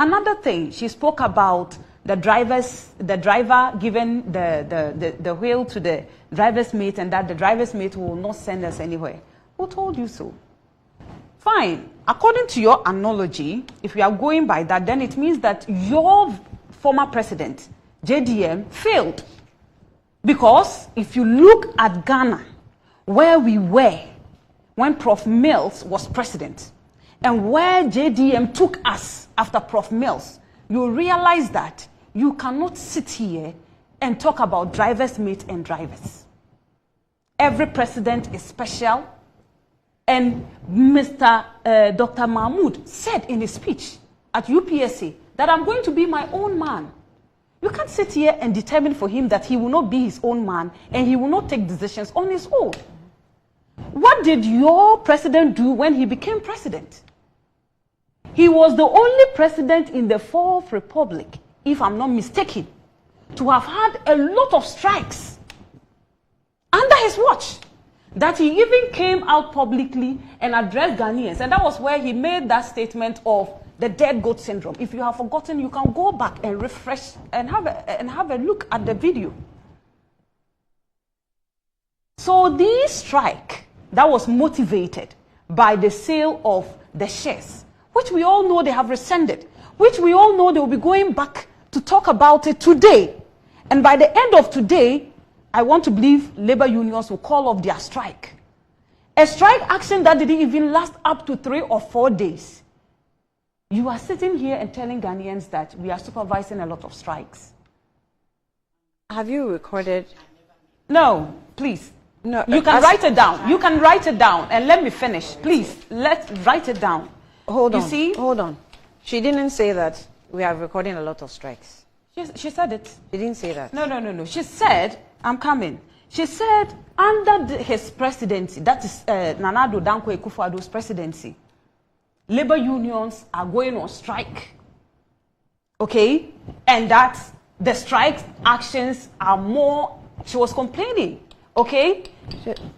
Another thing, she spoke about the driver giving the wheel to the driver's mate, and that the driver's mate will not send us anywhere. Who told you so? Fine. According to your analogy, if we are going by that, then it means that your former president, JDM, failed. Because if you look at Ghana, where we were when Prof. Mills was president, and where JDM took us after Prof. Mills, you realize that you cannot sit here and talk about driver's mate and drivers. Every president is special. And Mr. Dr. Mahmoud said in his speech at UPSA that I'm going to be my own man. You can't sit here and determine for him that he will not be his own man and he will not take decisions on his own. What did your president do when he became president? He was the only president in the Fourth Republic, if I'm not mistaken, to have had a lot of strikes under his watch. That he even came out publicly and addressed Ghanaians. And that was where he made that statement of the dead goat syndrome. If you have forgotten, you can go back and refresh and have a look at the video. So this strike that was motivated by the sale of the shares, which we all know they have rescinded, which we all know they will be going back to talk about it today. And by the end of today, I want to believe labor unions will call off their strike. A strike action that didn't even last up to 3 or 4 days. You are sitting here and telling Ghanaians that we are supervising a lot of strikes. Have you recorded? No, please. No, you can write it down. You can write it down and let me finish. Please, let's write it down. Hold on. You see? Hold on. She didn't say that we are recording a lot of strikes. She said it. She didn't say that. No. She said, I'm coming. She said, under his presidency, that is Nana Addo Dankwa Akufo-Addo's presidency, labor unions are going on strike. Okay? And that the strike actions are more, she was complaining. Okay?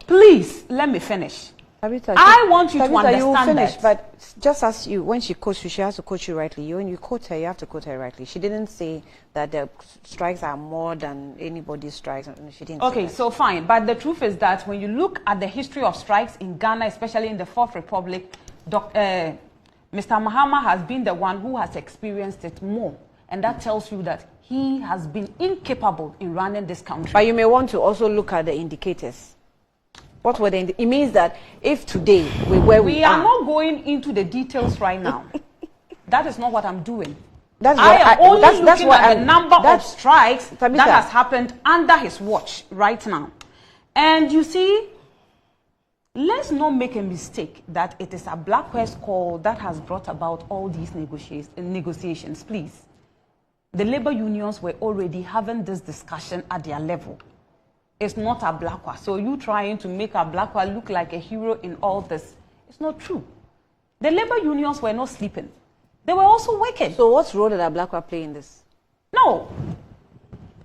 Please, let me finish. Tabitha, I want you Tabitha, to understand you will finish, that. but just as you, when she quotes you, she has to quote you rightly. When you quote her, you have to quote her rightly. She didn't say that the strikes are more than anybody's strikes. She didn't. Okay, so fine. But the truth is that when you look at the history of strikes in Ghana, especially in the Fourth Republic, Mr. Mahama has been the one who has experienced it more. And that tells you that he has been incapable in running this country. But you may want to also look at the indicators. What were the it means that if today we are not going into the details right now. That is not what I'm doing. That's I am only looking at the number of strikes Tabitha, that has happened under his watch right now. And you see, let's not make a mistake that it is Ablakwa's call that has brought about all these negotiations, please. The labor unions were already having this discussion at their level. It's not Ablakwa. So you trying to make Ablakwa look like a hero in all this, it's not true. The labor unions were not sleeping. They were also working. So what role did Ablakwa play in this? No.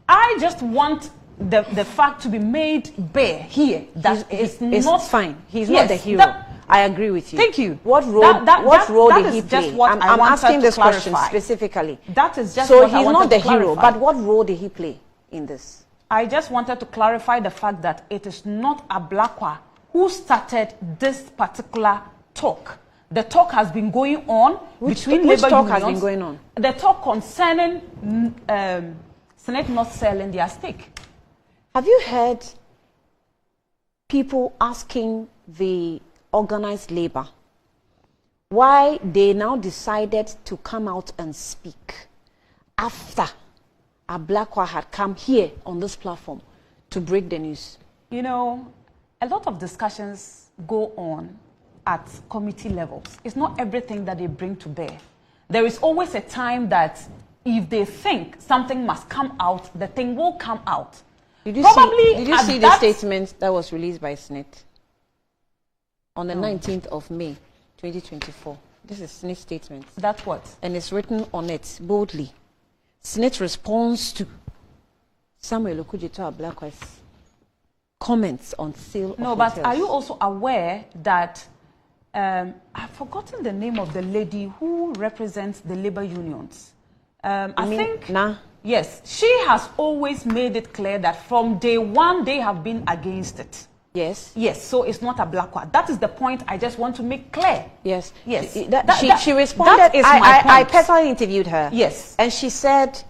I just want the fact to be made bare here that it's not fine. He's yes, not the hero. I agree with you. Thank you. What role? What role did he play? I'm asking this question specifically. That is just so what he's I not the to hero. clarify. But what role did he play in this? I just wanted to clarify the fact that it is not Ablakwa who started this particular talk. The talk has been going on between labor unions. Which talk has been going on? The talk concerning SSNIT not selling their stake. Have you heard people asking the organized labor why they now decided to come out and speak after Ablakwa had come here on this platform to break the news? You know, a lot of discussions go on at committee levels. It's not everything that they bring to bear. There is always a time that if they think something must come out, the thing will come out. Did you see the statement that was released by SSNIT on the 19th of May, 2024? This is SSNIT statement. That's what? And it's written on it boldly. SSNIT responds to Samuel Okudzeto Ablakwa's comments on sale of hotels. But are you also aware that I've forgotten the name of the lady who represents the labor unions. I think, yes, she has always made it clear that from day one they have been against it. Yes. Yes, so it's not Ablakwa. That is the point I just want to make clear. Yes. Yes. She responded. That is my point. I personally interviewed her. Yes. And she said,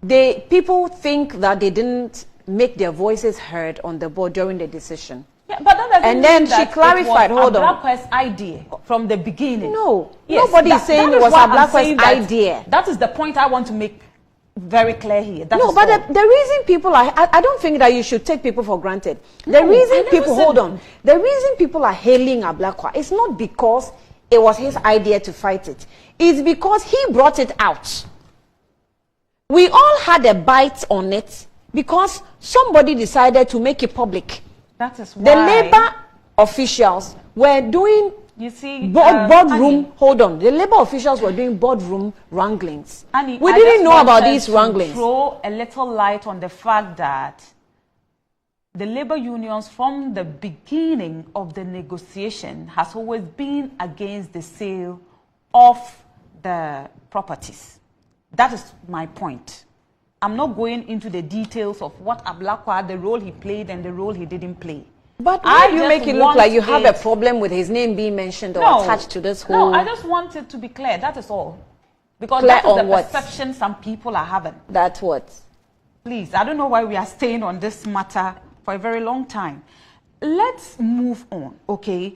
people think that they didn't make their voices heard on the board during the decision. Yeah, but that doesn't and then mean that she clarified, hold on. Ablakwa's idea from the beginning. No, yes, nobody is saying it was Ablakwa's idea. That is the point I want to make very clear here. That no, but the reason people are, I don't think that you should take people for granted. The reason people, hold on, the reason people are hailing Ablakwa is not because it was his idea to fight it. It's because he brought it out. We all had a bite on it because somebody decided to make it public. That is why the labor officials were doing, you see, boardroom. Hold on, the labor officials were doing boardroom wranglings. Annie, we didn't know about these wranglings. Throw a little light on the fact that the labor unions, from the beginning of the negotiation, has always been against the sale of the properties. That is my point. I'm not going into the details of what Ablakwa, the role he played and the role he didn't play. But why do you make it look like you have a problem with his name being mentioned or attached to this whole... No, I just want it to be clear, that is all. Because clear that is the what? perception some people are having. That's what? Please, I don't know why we are staying on this matter for a very long time. Let's move on, okay?